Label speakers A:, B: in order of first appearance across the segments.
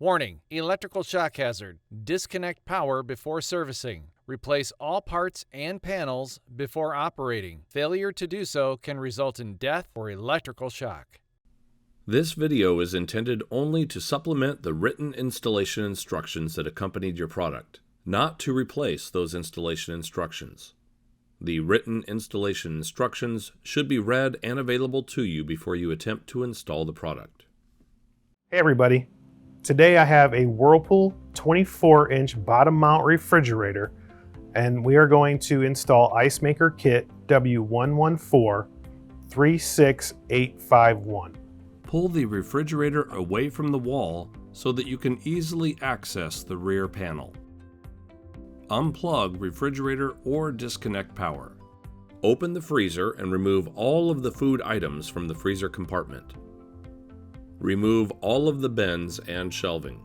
A: Warning: electrical shock hazard. Disconnect power before servicing. Replace all parts and panels before operating. Failure to do so can result in death or electrical shock.
B: This video is intended only to supplement the written installation instructions that accompanied your product, not to replace those installation instructions. The written installation instructions should be read and available to you before you attempt to install the product.
C: Hey everybody, today I have a Whirlpool 24-inch bottom mount refrigerator, and we are going to install Ice Maker Kit W11436851.
B: Pull the refrigerator away from the wall so that you can easily access the rear panel. Unplug refrigerator or disconnect power. Open the freezer and remove all of the food items from the freezer compartment. Remove all of the bins and shelving.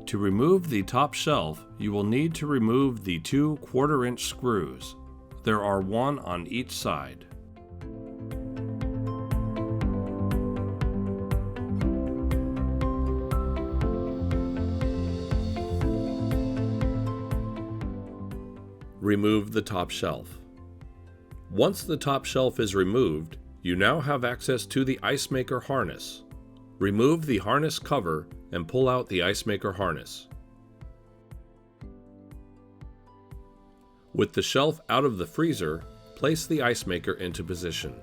B: To remove the top shelf, you will need to remove the 2 1/4-inch screws. There are 1 on each side. Remove the top shelf. Once the top shelf is removed, you now have access to the Ice Maker harness. Remove the harness cover and pull out the Ice Maker harness. With the shelf out of the freezer, place the Ice Maker into position.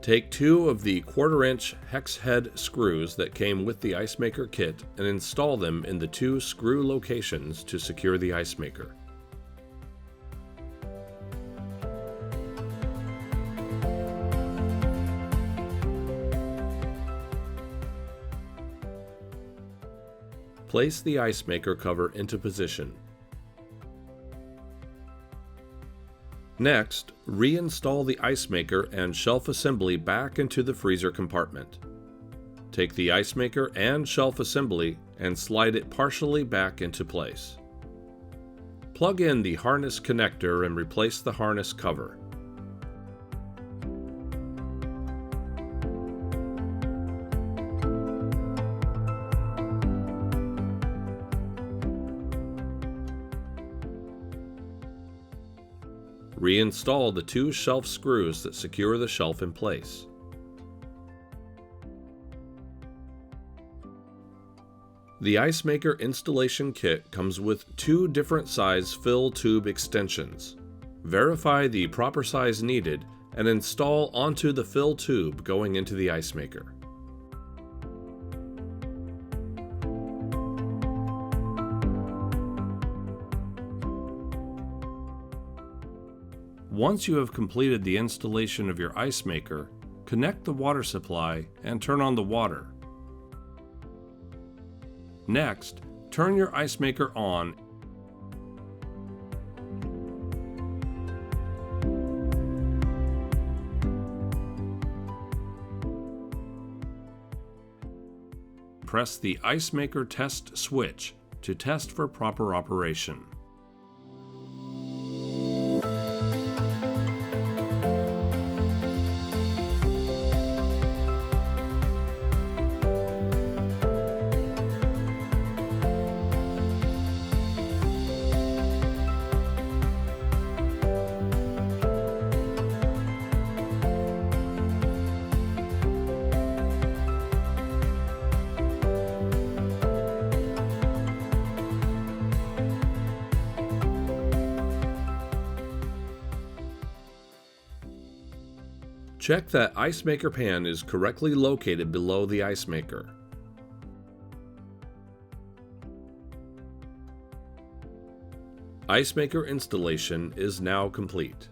B: Take 2 of the 1/4-inch hex head screws that came with the Ice Maker kit and install them in the 2 screw locations to secure the Ice Maker. Place the Ice Maker cover into position. Next, reinstall the Ice Maker and shelf assembly back into the freezer compartment. Take the Ice Maker and shelf assembly and slide it partially back into place. Plug in the harness connector and replace the harness cover. Reinstall the 2 shelf screws that secure the shelf in place. The Ice Maker installation kit comes with 2 different size fill tube extensions. Verify the proper size needed and install onto the fill tube going into the Ice Maker. Once you have completed the installation of your Ice Maker, connect the water supply and turn on the water. Next, turn your Ice Maker on . Press the Ice Maker test switch to test for proper operation. Check that Ice Maker pan is correctly located below the Ice Maker. Ice Maker installation is now complete.